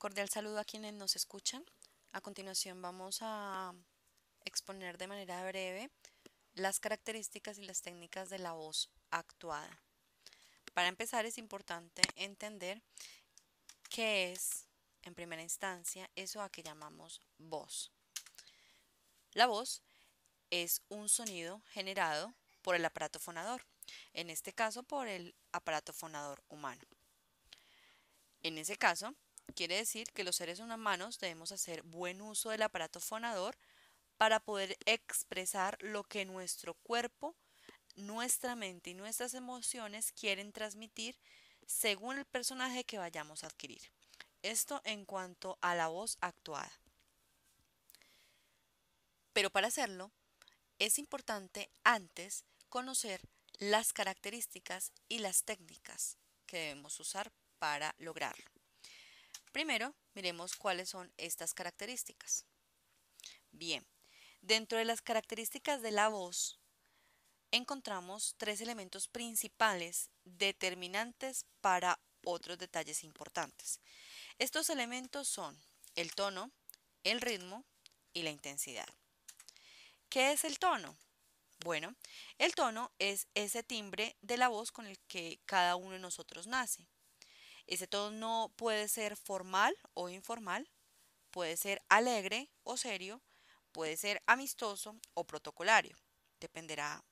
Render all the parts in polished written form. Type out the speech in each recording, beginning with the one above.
cordial saludo a quienes nos escuchan. A continuación vamos a exponer de manera breve las características y las técnicas de la voz actuada. Para empezar es importante entender qué es, en primera instancia, eso a que llamamos voz. La voz es un sonido generado por el aparato fonador, en este caso por el aparato fonador humano. En ese caso, quiere decir que los seres humanos debemos hacer buen uso del aparato fonador para poder expresar lo que nuestro cuerpo, nuestra mente y nuestras emociones quieren transmitir según el personaje que vayamos a adquirir. Esto en cuanto a la voz actuada. Pero para hacerlo, es importante antes conocer las características y las técnicas que debemos usar para lograrlo. Primero, miremos cuáles son estas características. Bien, dentro de las características de la voz, encontramos tres elementos principales determinantes para otros detalles importantes. Estos elementos son el tono, el ritmo y la intensidad. ¿Qué es el tono? Bueno, el tono es ese timbre de la voz con el que cada uno de nosotros nace. Ese tono puede ser formal o informal, puede ser alegre o serio, puede ser amistoso o protocolario, dependerá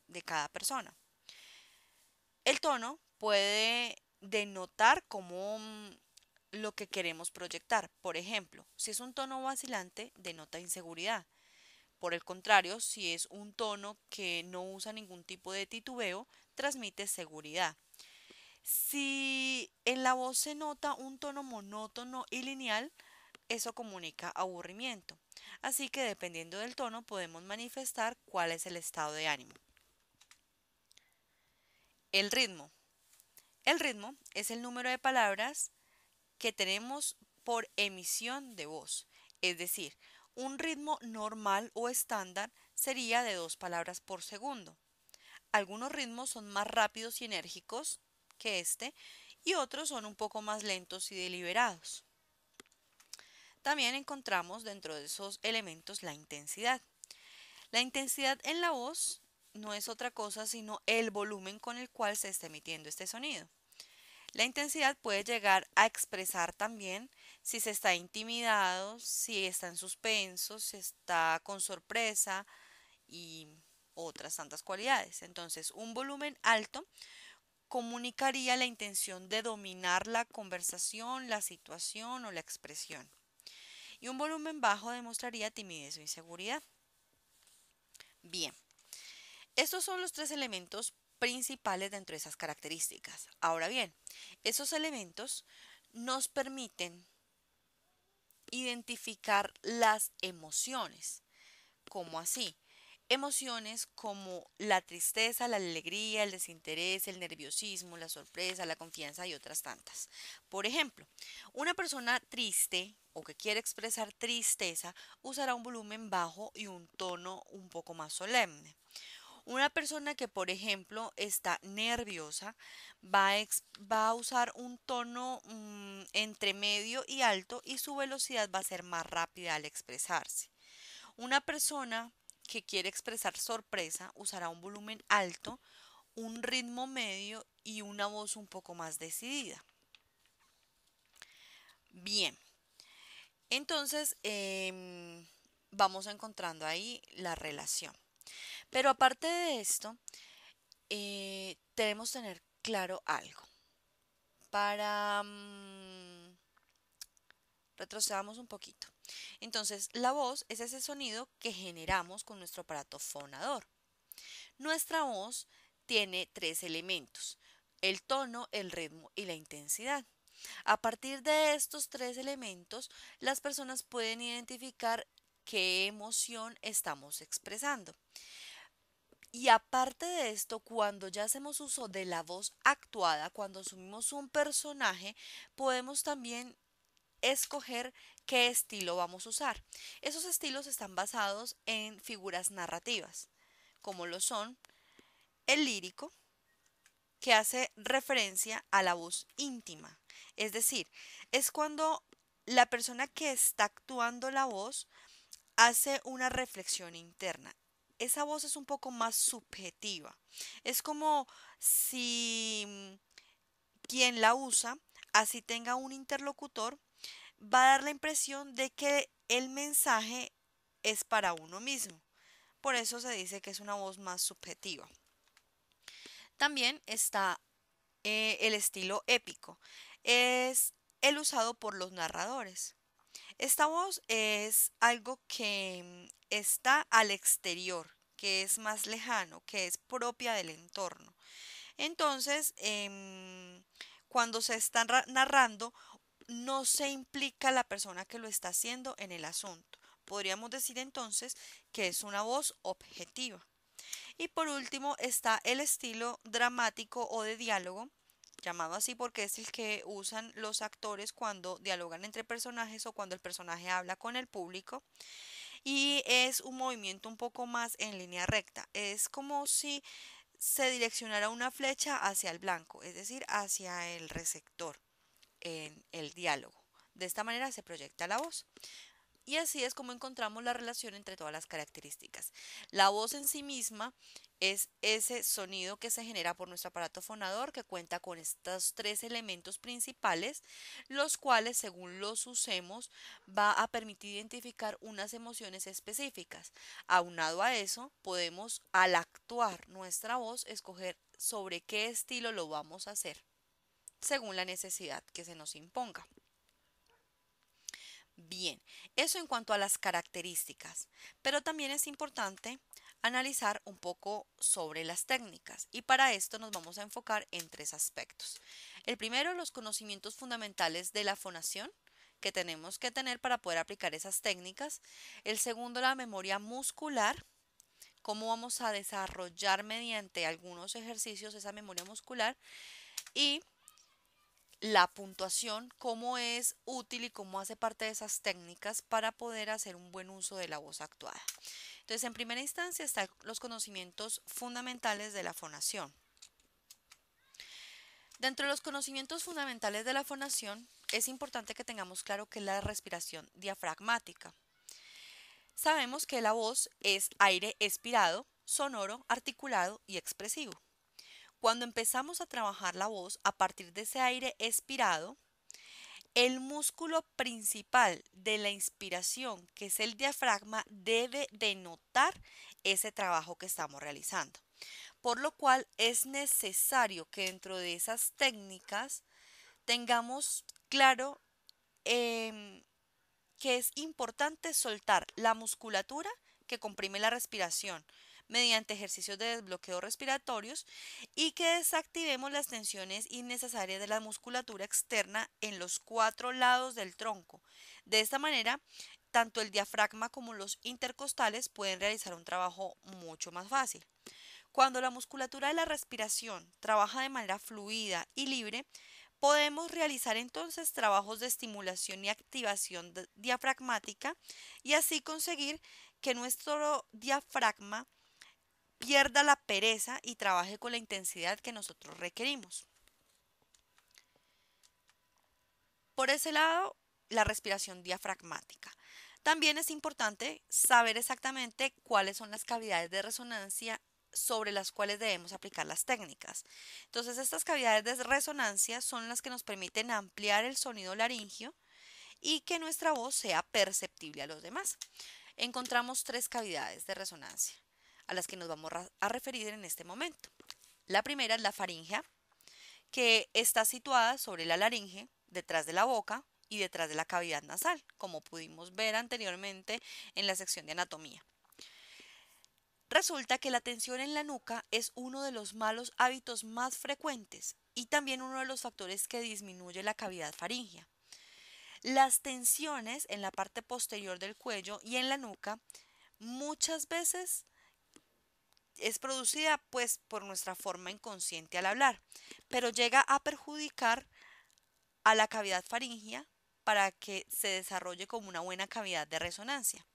de cada persona. El tono puede denotar como lo que queremos proyectar. Por ejemplo, si es un tono vacilante, denota inseguridad. Por el contrario, si es un tono que no usa ningún tipo de titubeo, transmite seguridad. Si en la voz se nota un tono monótono y lineal, eso comunica aburrimiento. Así que dependiendo del tono podemos manifestar cuál es el estado de ánimo. El ritmo. El ritmo es el número de palabras que tenemos por emisión de voz. Es decir, un ritmo normal o estándar sería de 2 palabras por segundo. Algunos ritmos son más rápidos y enérgicos que este y otros son un poco más lentos y deliberados. También encontramos dentro de esos elementos la intensidad. La intensidad en la voz no es otra cosa sino el volumen con el cual se está emitiendo este sonido. La intensidad puede llegar a expresar también si se está intimidado, si está en suspenso, si está con sorpresa y otras tantas cualidades. Entonces, un volumen alto comunicaría la intención de dominar la conversación, la situación o la expresión. Y un volumen bajo demostraría timidez o inseguridad. Bien, estos son los tres elementos principales dentro de esas características. Ahora bien, esos elementos nos permiten identificar las emociones. ¿Cómo así? Emociones como la tristeza, la alegría, el desinterés, el nerviosismo, la sorpresa, la confianza y otras tantas. Por ejemplo, una persona triste o que quiere expresar tristeza usará un volumen bajo y un tono un poco más solemne. Una persona que, por ejemplo, está nerviosa va a usar un tono entre medio y alto y su velocidad va a ser más rápida al expresarse. Una persona que quiere expresar sorpresa usará un volumen alto, un ritmo medio y una voz un poco más decidida. Bien, entonces vamos encontrando ahí la relación. Pero aparte de esto, debemos tener claro algo. Para retrocedamos un poquito. Entonces, la voz es ese sonido que generamos con nuestro aparato fonador. Nuestra voz tiene tres elementos: el tono, el ritmo y la intensidad. A partir de estos tres elementos, las personas pueden identificar qué emoción estamos expresando. Y aparte de esto, cuando ya hacemos uso de la voz actuada, cuando asumimos un personaje, podemos también escoger qué estilo vamos a usar. Esos estilos están basados en figuras narrativas, como lo son el lírico, que hace referencia a la voz íntima. Es decir, es cuando la persona que está actuando la voz hace una reflexión interna. Esa voz es un poco más subjetiva. Es como si quien la usa, así tenga un interlocutor, va a dar la impresión de que el mensaje es para uno mismo. Por eso se dice que es una voz más subjetiva. También está el estilo épico. Es el usado por los narradores. Esta voz es algo que está al exterior, que es más lejano, que es propia del entorno. Entonces, cuando se está narrando, no se implica la persona que lo está haciendo en el asunto. Podríamos decir entonces que es una voz objetiva. Y por último está el estilo dramático o de diálogo, llamado así porque es el que usan los actores cuando dialogan entre personajes o cuando el personaje habla con el público. Y es un movimiento un poco más en línea recta. Es como si se direccionara una flecha hacia el blanco, es decir, hacia el receptor en el diálogo. De esta manera se proyecta la voz. Y así es como encontramos la relación entre todas las características. La voz en sí misma es ese sonido que se genera por nuestro aparato fonador que cuenta con estos tres elementos principales, los cuales según los usemos va a permitir identificar unas emociones específicas. Aunado a eso, podemos al actuar nuestra voz escoger sobre qué estilo lo vamos a hacer, según la necesidad que se nos imponga. Bien, eso en cuanto a las características, pero también es importante analizar un poco sobre las técnicas y para esto nos vamos a enfocar en tres aspectos. El primero, los conocimientos fundamentales de la fonación que tenemos que tener para poder aplicar esas técnicas. El segundo, la memoria muscular, cómo vamos a desarrollar mediante algunos ejercicios esa memoria muscular y la puntuación, cómo es útil y cómo hace parte de esas técnicas para poder hacer un buen uso de la voz actuada. Entonces, en primera instancia están los conocimientos fundamentales de la fonación. Dentro de los conocimientos fundamentales de la fonación, es importante que tengamos claro que es la respiración diafragmática. Sabemos que la voz es aire expirado, sonoro, articulado y expresivo. Cuando empezamos a trabajar la voz a partir de ese aire expirado, el músculo principal de la inspiración, que es el diafragma, debe denotar ese trabajo que estamos realizando. Por lo cual es necesario que dentro de esas técnicas tengamos claro que es importante soltar la musculatura que comprime la respiración mediante ejercicios de desbloqueo respiratorios y que desactivemos las tensiones innecesarias de la musculatura externa en los cuatro lados del tronco. De esta manera, tanto el diafragma como los intercostales pueden realizar un trabajo mucho más fácil. Cuando la musculatura de la respiración trabaja de manera fluida y libre, podemos realizar entonces trabajos de estimulación y activación diafragmática y así conseguir que nuestro diafragma pierda la pereza y trabaje con la intensidad que nosotros requerimos. Por ese lado, la respiración diafragmática. También es importante saber exactamente cuáles son las cavidades de resonancia sobre las cuales debemos aplicar las técnicas. Entonces, estas cavidades de resonancia son las que nos permiten ampliar el sonido laringio y que nuestra voz sea perceptible a los demás. Encontramos tres cavidades de resonancia a las que nos vamos a referir en este momento. La primera es la faringea, que está situada sobre la laringe, detrás de la boca y detrás de la cavidad nasal, como pudimos ver anteriormente en la sección de anatomía. Resulta que la tensión en la nuca es uno de los malos hábitos más frecuentes y también uno de los factores que disminuye la cavidad faríngea. Las tensiones en la parte posterior del cuello y en la nuca muchas veces es producida pues por nuestra forma inconsciente al hablar, pero llega a perjudicar a la cavidad faríngea para que se desarrolle como una buena cavidad de resonancia.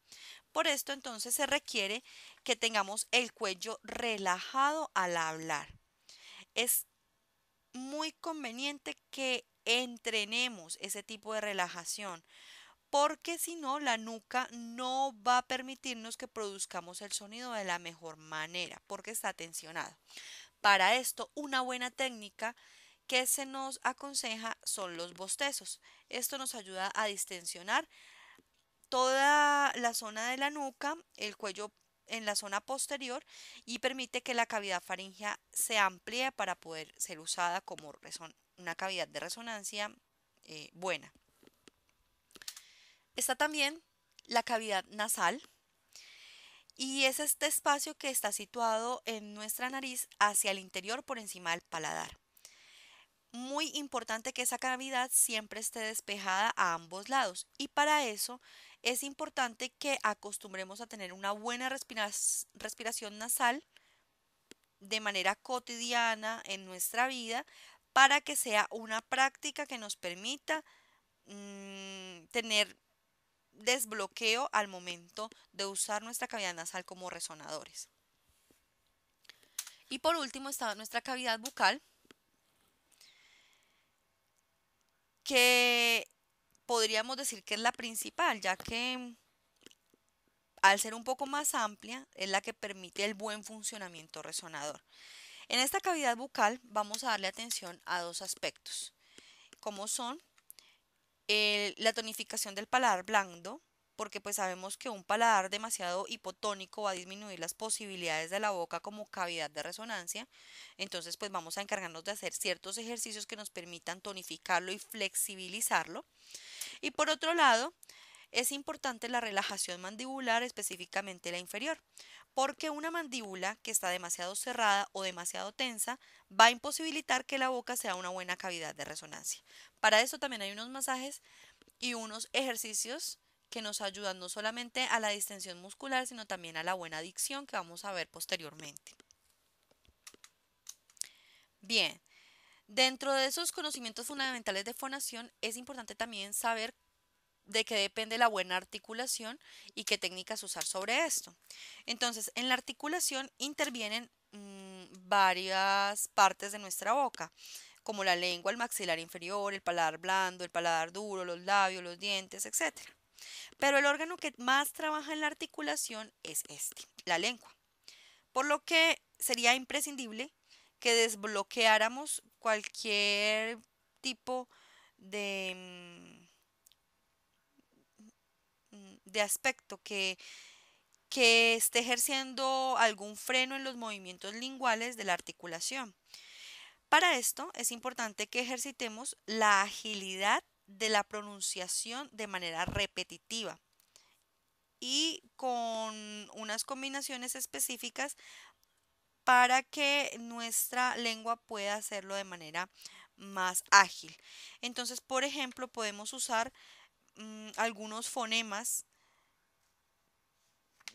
Por esto entonces se requiere que tengamos el cuello relajado al hablar. Es muy conveniente que entrenemos ese tipo de relajación, porque si no, la nuca no va a permitirnos que produzcamos el sonido de la mejor manera, porque está tensionado. Para esto, una buena técnica que se nos aconseja son los bostezos. Esto nos ayuda a distensionar toda la zona de la nuca, el cuello en la zona posterior y permite que la cavidad faríngea se amplíe para poder ser usada como una cavidad de resonancia buena. Está también la cavidad nasal y es este espacio que está situado en nuestra nariz hacia el interior por encima del paladar. Muy importante que esa cavidad siempre esté despejada a ambos lados y para eso es importante que acostumbremos a tener una buena respiración nasal de manera cotidiana en nuestra vida para que sea una práctica que nos permita tener desbloqueo al momento de usar nuestra cavidad nasal como resonadores. Y por último está nuestra cavidad bucal, que podríamos decir que es la principal, ya que al ser un poco más amplia es la que permite el buen funcionamiento resonador. En esta cavidad bucal vamos a darle atención a dos aspectos, como son la tonificación del paladar blando, porque pues sabemos que un paladar demasiado hipotónico va a disminuir las posibilidades de la boca como cavidad de resonancia. Entonces pues vamos a encargarnos de hacer ciertos ejercicios que nos permitan tonificarlo y flexibilizarlo. Y por otro lado, es importante la relajación mandibular, específicamente la inferior, porque una mandíbula que está demasiado cerrada o demasiado tensa va a imposibilitar que la boca sea una buena cavidad de resonancia. Para eso también hay unos masajes y unos ejercicios que nos ayudan no solamente a la distensión muscular, sino también a la buena dicción que vamos a ver posteriormente. Bien, dentro de esos conocimientos fundamentales de fonación es importante también saber de qué depende la buena articulación y qué técnicas usar sobre esto. Entonces, en la articulación intervienen varias partes de nuestra boca, como la lengua, el maxilar inferior, el paladar blando, el paladar duro, los labios, los dientes, etcétera. Pero el órgano que más trabaja en la articulación es este, la lengua. Por lo que sería imprescindible que desbloqueáramos cualquier tipo de, de aspecto que esté ejerciendo algún freno en los movimientos linguales de la articulación. Para esto es importante que ejercitemos la agilidad de la pronunciación de manera repetitiva y con unas combinaciones específicas para que nuestra lengua pueda hacerlo de manera más ágil. Entonces, por ejemplo, podemos usar algunos fonemas,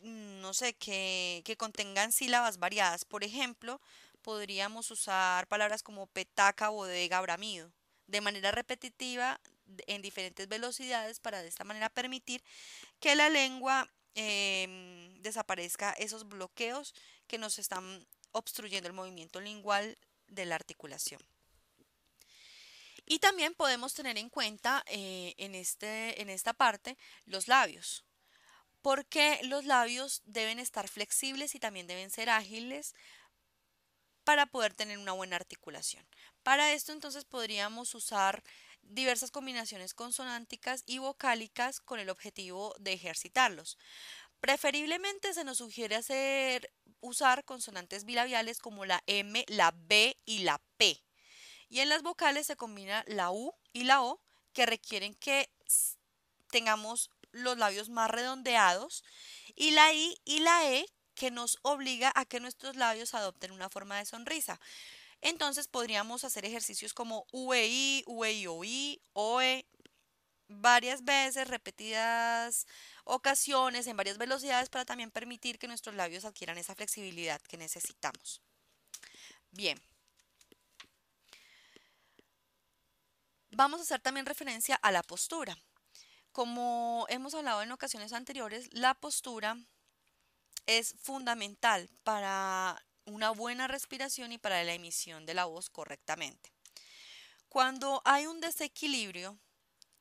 no sé, que contengan sílabas variadas. Por ejemplo, podríamos usar palabras como petaca, bodega, bramido, de manera repetitiva en diferentes velocidades para de esta manera permitir que la lengua desaparezca esos bloqueos que nos están obstruyendo el movimiento lingual de la articulación. Y también podemos tener en cuenta en esta parte los labios, porque los labios deben estar flexibles y también deben ser ágiles para poder tener una buena articulación. Para esto entonces podríamos usar diversas combinaciones consonánticas y vocálicas con el objetivo de ejercitarlos. Preferiblemente se nos sugiere usar consonantes bilabiales como la M, la B y la P. Y en las vocales se combina la U y la O, que requieren que tengamos los labios más redondeados, y la I y la E, que nos obliga a que nuestros labios adopten una forma de sonrisa. Entonces podríamos hacer ejercicios como UEI, UEI, OE, varias veces, repetidas ocasiones, en varias velocidades, para también permitir que nuestros labios adquieran esa flexibilidad que necesitamos. Bien, vamos a hacer también referencia a la postura. Como hemos hablado en ocasiones anteriores, la postura es fundamental para una buena respiración y para la emisión de la voz correctamente. Cuando hay un desequilibrio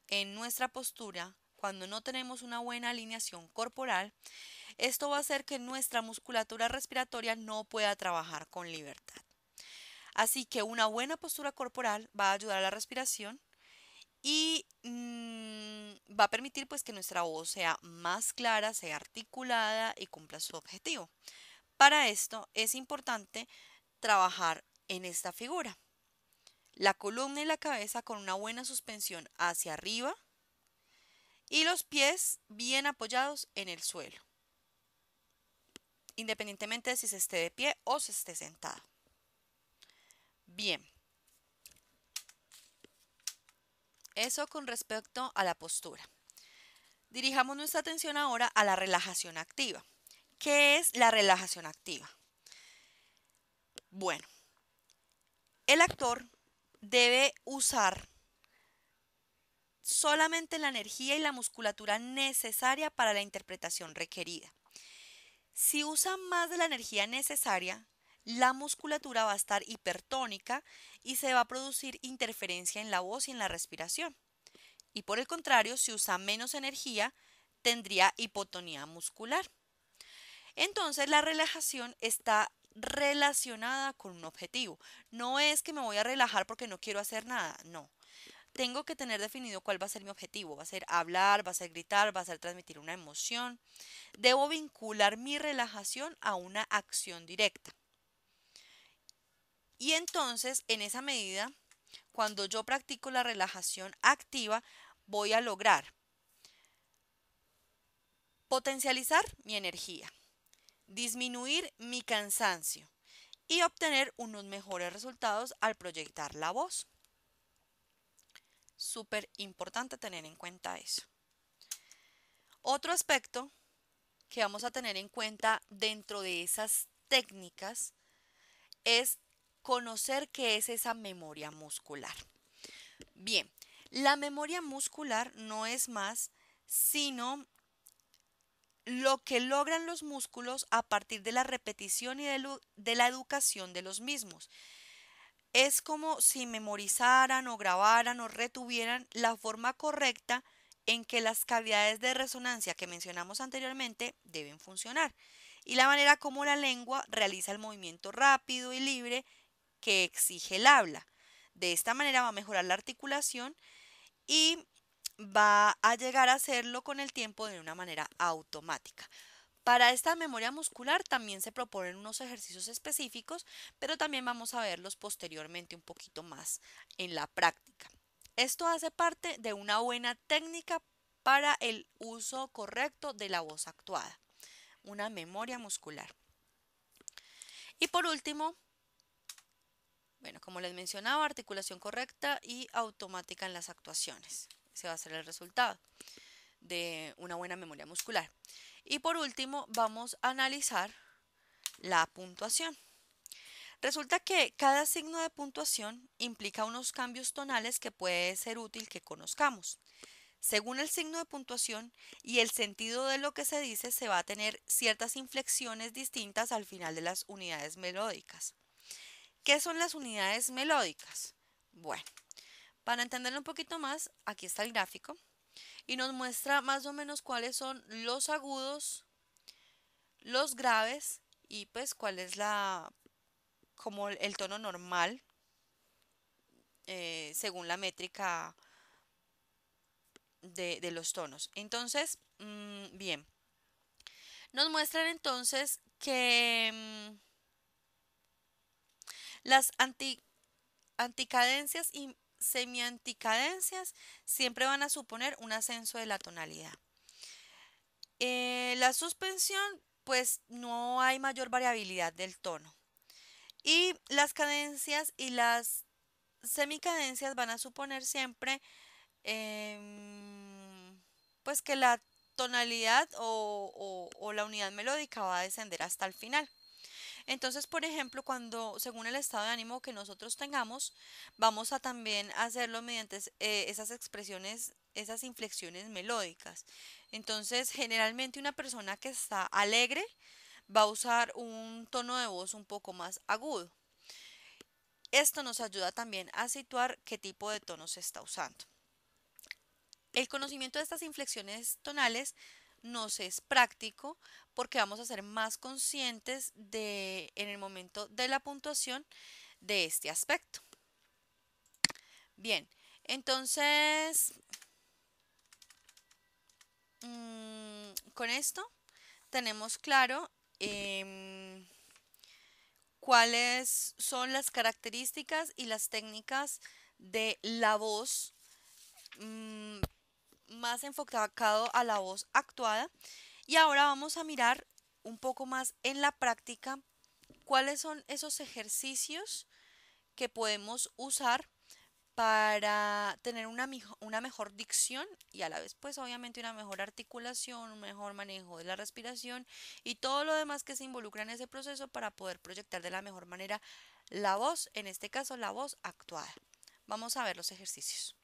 en nuestra postura, cuando no tenemos una buena alineación corporal, esto va a hacer que nuestra musculatura respiratoria no pueda trabajar con libertad. Así que una buena postura corporal va a ayudar a la respiración y va a permitir pues que nuestra voz sea más clara, sea articulada y cumpla su objetivo. Para esto es importante trabajar en esta figura. La columna y la cabeza con una buena suspensión hacia arriba y los pies bien apoyados en el suelo, independientemente de si se esté de pie o se esté sentado. Bien, eso con respecto a la postura. Dirijamos nuestra atención ahora a la relajación activa. ¿Qué es la relajación activa? Bueno, el actor debe usar solamente la energía y la musculatura necesaria para la interpretación requerida. Si usa más de la energía necesaria, la musculatura va a estar hipertónica y se va a producir interferencia en la voz y en la respiración. Y por el contrario, si usa menos energía, tendría hipotonía muscular. Entonces, la relajación está relacionada con un objetivo. No es que me voy a relajar porque no quiero hacer nada, no. Tengo que tener definido cuál va a ser mi objetivo. Va a ser hablar, va a ser gritar, va a ser transmitir una emoción. Debo vincular mi relajación a una acción directa. Y entonces, en esa medida, cuando yo practico la relajación activa, voy a lograr potencializar mi energía, disminuir mi cansancio y obtener unos mejores resultados al proyectar la voz. Súper importante tener en cuenta eso. Otro aspecto que vamos a tener en cuenta dentro de esas técnicas es conocer qué es esa memoria muscular. Bien, la memoria muscular no es más sino lo que logran los músculos a partir de la repetición y de la educación de los mismos. Es como si memorizaran o grabaran o retuvieran la forma correcta en que las cavidades de resonancia que mencionamos anteriormente deben funcionar y la manera como la lengua realiza el movimiento rápido y libre que exige el habla. De esta manera va a mejorar la articulación y va a llegar a hacerlo con el tiempo de una manera automática. Para esta memoria muscular también se proponen unos ejercicios específicos, pero también vamos a verlos posteriormente un poquito más en la práctica. Esto hace parte de una buena técnica para el uso correcto de la voz actuada, una memoria muscular. Y por último, bueno, como les mencionaba, articulación correcta y automática en las actuaciones. Ese va a ser el resultado de una buena memoria muscular. Y por último, vamos a analizar la puntuación. Resulta que cada signo de puntuación implica unos cambios tonales que puede ser útil que conozcamos. Según el signo de puntuación y el sentido de lo que se dice, se va a tener ciertas inflexiones distintas al final de las unidades melódicas. ¿Qué son las unidades melódicas? Bueno, para entenderlo un poquito más, aquí está el gráfico y nos muestra más o menos cuáles son los agudos, los graves y pues cuál es como el tono normal según la métrica de los tonos. Entonces, bien, nos muestran entonces que las anticadencias y semianticadencias siempre van a suponer un ascenso de la tonalidad. La suspensión, pues no hay mayor variabilidad del tono. Y las cadencias y las semicadencias van a suponer siempre pues que la tonalidad o la unidad melódica va a descender hasta el final. Entonces, por ejemplo, cuando según el estado de ánimo que nosotros tengamos, vamos a también hacerlo mediante esas expresiones, esas inflexiones melódicas. Entonces, generalmente una persona que está alegre va a usar un tono de voz un poco más agudo. Esto nos ayuda también a situar qué tipo de tono se está usando. El conocimiento de estas inflexiones tonales nos es práctico porque vamos a ser más conscientes en el momento de la puntuación de este aspecto. Bien, entonces, con esto tenemos claro cuáles son las características y las técnicas de la voz, más enfocado a la voz actuada. Y ahora vamos a mirar un poco más en la práctica cuáles son esos ejercicios que podemos usar para tener una mejor dicción y a la vez pues obviamente una mejor articulación, un mejor manejo de la respiración y todo lo demás que se involucra en ese proceso para poder proyectar de la mejor manera la voz, en este caso la voz actuada. Vamos a ver los ejercicios.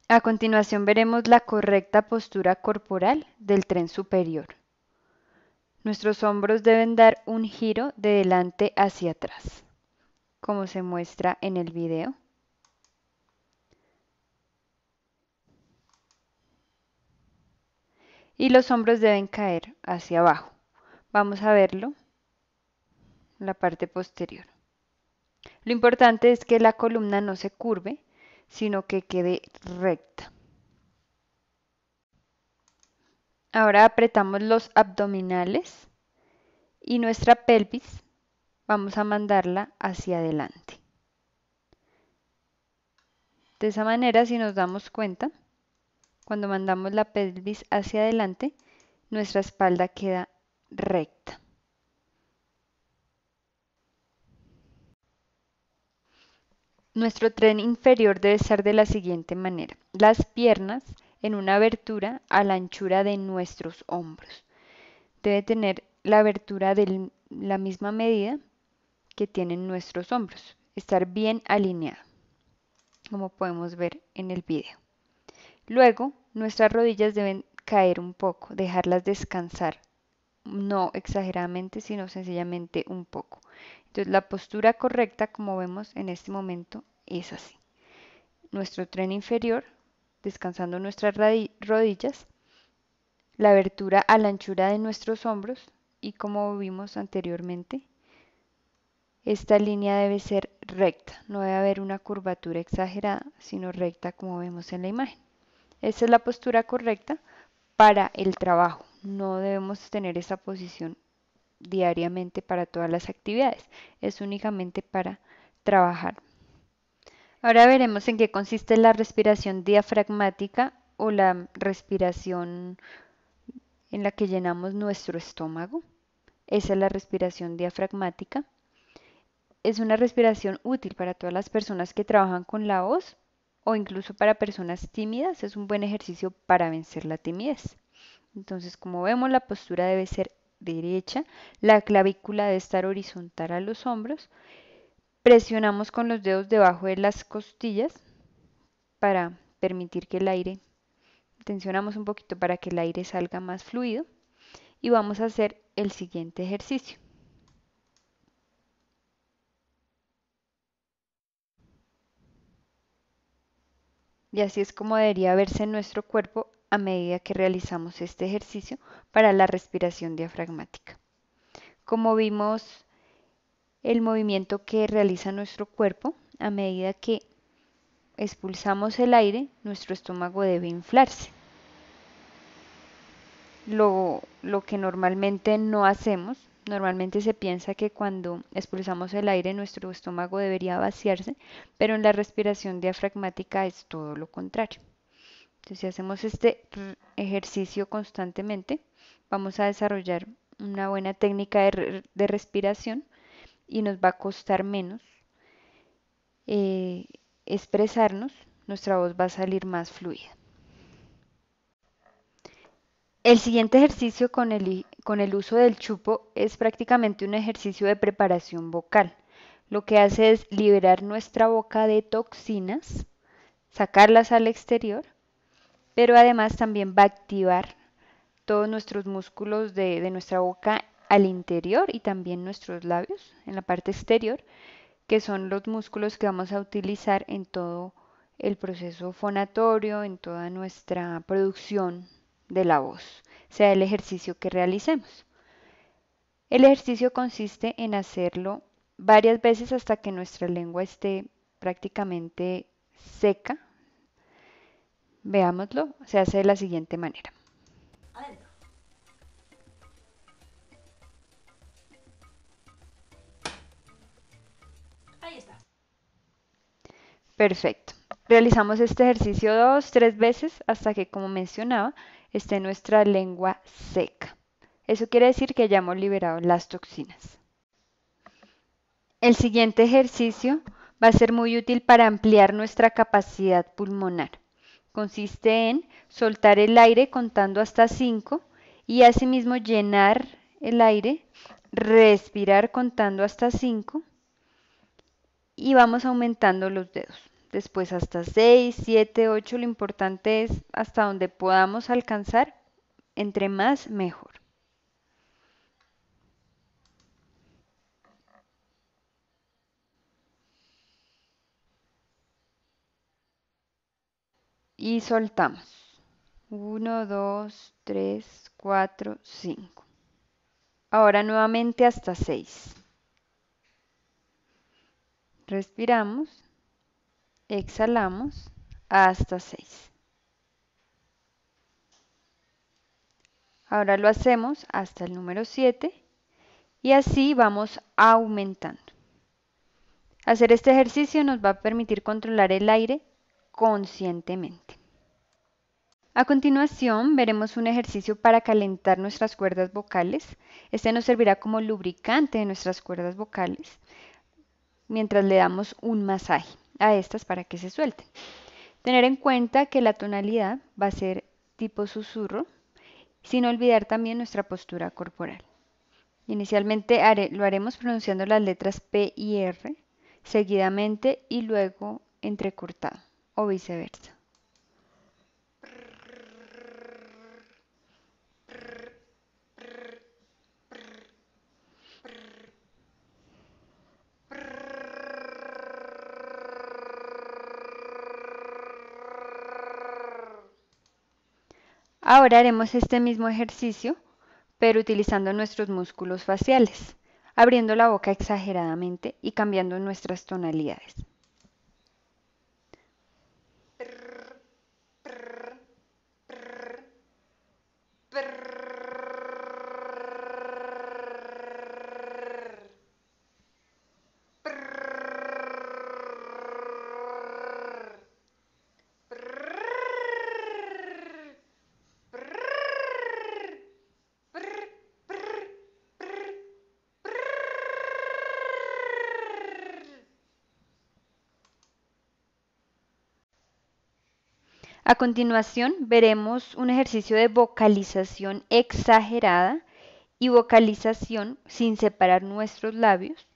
A continuación veremos la correcta postura corporal del tren superior. Nuestros hombros deben dar un giro de delante hacia atrás, como se muestra en el video. Y los hombros deben caer hacia abajo. Vamos a verlo en la parte posterior. Lo importante es que la columna no se curve, sino que quede recta. Ahora apretamos los abdominales y nuestra pelvis vamos a mandarla hacia adelante. De esa manera, si nos damos cuenta, cuando mandamos la pelvis hacia adelante, nuestra espalda queda recta. Nuestro tren inferior debe ser de la siguiente manera. Las piernas en una abertura a la anchura de nuestros hombros. Debe tener la abertura de la misma medida que tienen nuestros hombros. Estar bien alineado, como podemos ver en el video. Luego, nuestras rodillas deben caer un poco, dejarlas descansar, no exageradamente, sino sencillamente un poco. Entonces, la postura correcta, como vemos en este momento, es así. Nuestro tren inferior, descansando nuestras rodillas, la abertura a la anchura de nuestros hombros y como vimos anteriormente, esta línea debe ser recta, no debe haber una curvatura exagerada, sino recta como vemos en la imagen. Esta es la postura correcta para el trabajo. No debemos tener esa posición diariamente para todas las actividades. Es únicamente para trabajar. Ahora veremos en qué consiste la respiración diafragmática o la respiración en la que llenamos nuestro estómago. Esa es la respiración diafragmática. Es una respiración útil para todas las personas que trabajan con la voz o incluso para personas tímidas. Es un buen ejercicio para vencer la timidez. Entonces, como vemos, la postura debe ser derecha, la clavícula debe estar horizontal a los hombros. Presionamos con los dedos debajo de las costillas para permitir que el aire, tensionamos un poquito para que el aire salga más fluido y vamos a hacer el siguiente ejercicio. Y así es como debería verse nuestro cuerpo a medida que realizamos este ejercicio para la respiración diafragmática. Como vimos el movimiento que realiza nuestro cuerpo, a medida que expulsamos el aire, nuestro estómago debe inflarse. Lo que normalmente no hacemos, normalmente se piensa que cuando expulsamos el aire nuestro estómago debería vaciarse, pero en la respiración diafragmática es todo lo contrario. Entonces, si hacemos este ejercicio constantemente, vamos a desarrollar una buena técnica de respiración y nos va a costar menos expresarnos, nuestra voz va a salir más fluida. El siguiente ejercicio con el uso del chupo es prácticamente un ejercicio de preparación vocal. Lo que hace es liberar nuestra boca de toxinas, sacarlas al exterior, pero además también va a activar todos nuestros músculos de nuestra boca al interior y también nuestros labios en la parte exterior, que son los músculos que vamos a utilizar en todo el proceso fonatorio, en toda nuestra producción de la voz, sea el ejercicio que realicemos. El ejercicio consiste en hacerlo varias veces hasta que nuestra lengua esté prácticamente seca. Veámoslo, se hace de la siguiente manera. Ahí está. Perfecto. Realizamos este ejercicio 2, 3 veces hasta que, como mencionaba, esté nuestra lengua seca. Eso quiere decir que ya hemos liberado las toxinas. El siguiente ejercicio va a ser muy útil para ampliar nuestra capacidad pulmonar. Consiste en soltar el aire contando hasta 5 y asimismo llenar el aire, respirar contando hasta 5 y vamos aumentando los dedos. Después hasta 6, 7, 8, lo importante es hasta donde podamos alcanzar, entre más mejor. Y soltamos. 1, 2, 3, 4, 5. Ahora nuevamente hasta 6. Respiramos, exhalamos hasta 6. Ahora lo hacemos hasta el número 7 y así vamos aumentando. Hacer este ejercicio nos va a permitir controlar el aire conscientemente. A continuación veremos un ejercicio para calentar nuestras cuerdas vocales. Este nos servirá como lubricante de nuestras cuerdas vocales mientras le damos un masaje a estas para que se suelten. Tener en cuenta que la tonalidad va a ser tipo susurro, sin olvidar también nuestra postura corporal. Inicialmente lo haremos pronunciando las letras P y R seguidamente y luego entrecortado o viceversa. Ahora haremos este mismo ejercicio, pero utilizando nuestros músculos faciales, abriendo la boca exageradamente y cambiando nuestras tonalidades. A continuación veremos un ejercicio de vocalización exagerada y vocalización sin separar nuestros labios,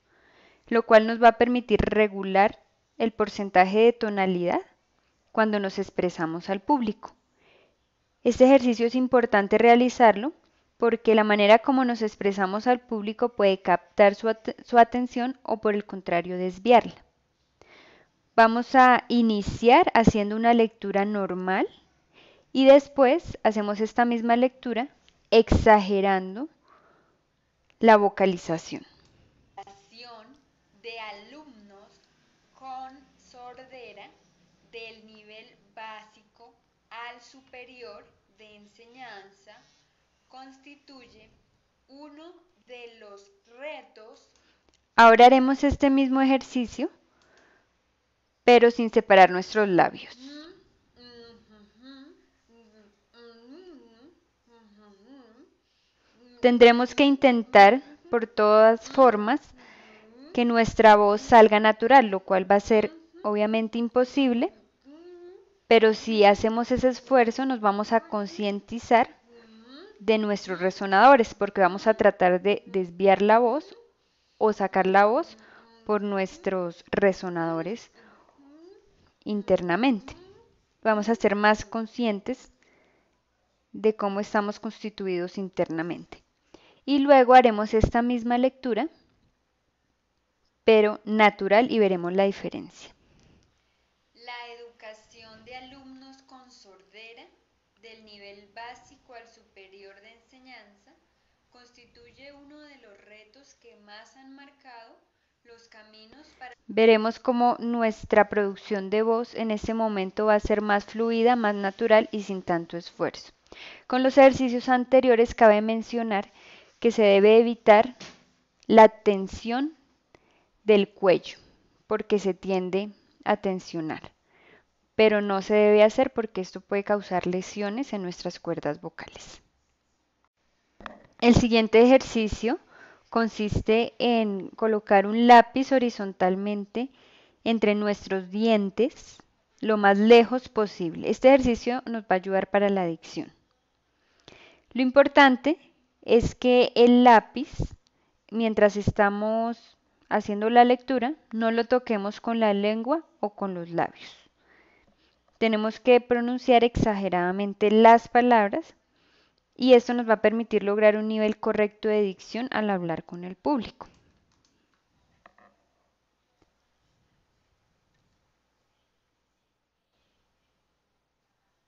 lo cual nos va a permitir regular el porcentaje de tonalidad cuando nos expresamos al público. Este ejercicio es importante realizarlo porque la manera como nos expresamos al público puede captar su atención o por el contrario desviarla. Vamos a iniciar haciendo una lectura normal y después hacemos esta misma lectura exagerando la vocalización. De alumnos con sordera del nivel básico al superior de enseñanza constituye uno de los retos. Ahora haremos este mismo ejercicio, pero sin separar nuestros labios. Tendremos que intentar, por todas formas, que nuestra voz salga natural, lo cual va a ser obviamente imposible, pero si hacemos ese esfuerzo nos vamos a concientizar de nuestros resonadores, porque vamos a tratar de desviar la voz o sacar la voz por nuestros resonadores internamente. Vamos a ser más conscientes de cómo estamos constituidos internamente. Y luego haremos esta misma lectura, pero natural, y veremos la diferencia. La educación de alumnos con sordera, del nivel básico al superior de enseñanza, constituye uno de los retos que más han marcado los caminos para... Veremos cómo nuestra producción de voz en este momento va a ser más fluida, más natural y sin tanto esfuerzo. Con los ejercicios anteriores cabe mencionar que se debe evitar la tensión del cuello, porque se tiende a tensionar, pero no se debe hacer porque esto puede causar lesiones en nuestras cuerdas vocales. El siguiente ejercicio consiste en colocar un lápiz horizontalmente entre nuestros dientes lo más lejos posible. Este ejercicio nos va a ayudar para la dicción. Lo importante es que el lápiz, mientras estamos haciendo la lectura, no lo toquemos con la lengua o con los labios. Tenemos que pronunciar exageradamente las palabras y esto nos va a permitir lograr un nivel correcto de dicción al hablar con el público.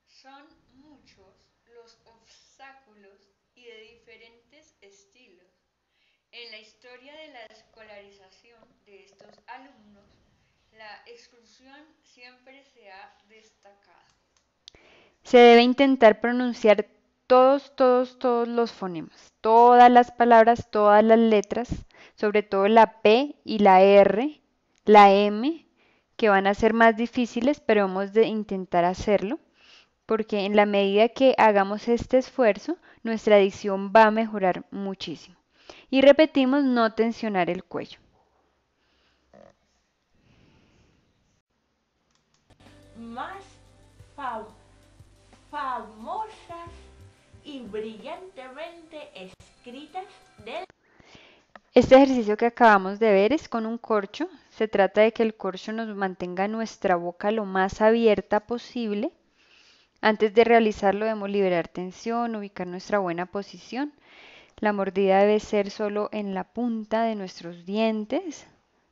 Son muchos los obstáculos y de diferentes estilos. En la historia de la escolarización de estos alumnos, la exclusión siempre se ha destacado. Se debe intentar pronunciar todos los fonemas, todas las palabras, todas las letras, sobre todo la P y la R, la M, que van a ser más difíciles, pero hemos de intentar hacerlo, porque en la medida que hagamos este esfuerzo, nuestra dicción va a mejorar muchísimo. Y repetimos, no tensionar el cuello. Más famosas y brillantemente escritas del... Este ejercicio que acabamos de ver es con un corcho. Se trata de que el corcho nos mantenga nuestra boca lo más abierta posible. Antes de realizarlo debemos liberar tensión, ubicar nuestra buena posición. La mordida debe ser solo en la punta de nuestros dientes,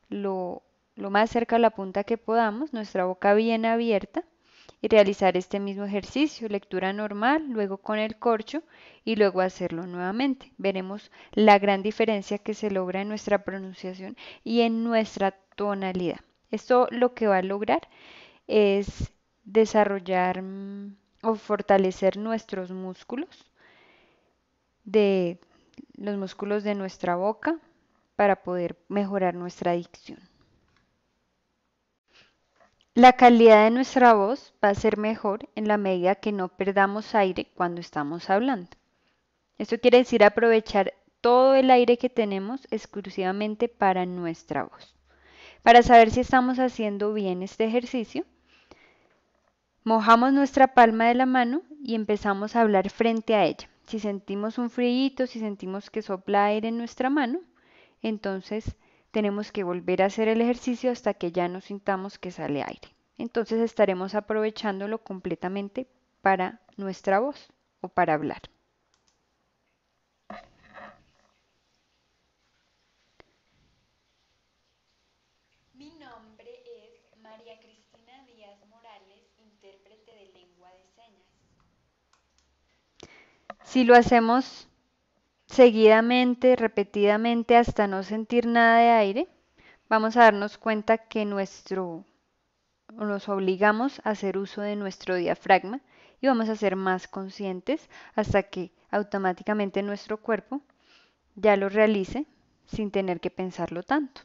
lo más cerca a la punta que podamos, nuestra boca bien abierta, y realizar este mismo ejercicio, lectura normal, luego con el corcho y luego hacerlo nuevamente. Veremos la gran diferencia que se logra en nuestra pronunciación y en nuestra tonalidad. Esto lo que va a lograr es desarrollar o fortalecer nuestros músculos de los músculos de nuestra boca para poder mejorar nuestra dicción. La calidad de nuestra voz va a ser mejor en la medida que no perdamos aire cuando estamos hablando. Esto quiere decir aprovechar todo el aire que tenemos exclusivamente para nuestra voz. Para saber si estamos haciendo bien este ejercicio, mojamos nuestra palma de la mano y empezamos a hablar frente a ella. Si sentimos un frío, si sentimos que sopla aire en nuestra mano, entonces tenemos que volver a hacer el ejercicio hasta que ya no sintamos que sale aire. Entonces estaremos aprovechándolo completamente para nuestra voz o para hablar. Mi nombre es María Cristina Díaz Morales, intérprete de lengua de señas. Si lo hacemos seguidamente, repetidamente, hasta no sentir nada de aire, vamos a darnos cuenta que nos obligamos a hacer uso de nuestro diafragma y vamos a ser más conscientes hasta que automáticamente nuestro cuerpo ya lo realice sin tener que pensarlo tanto.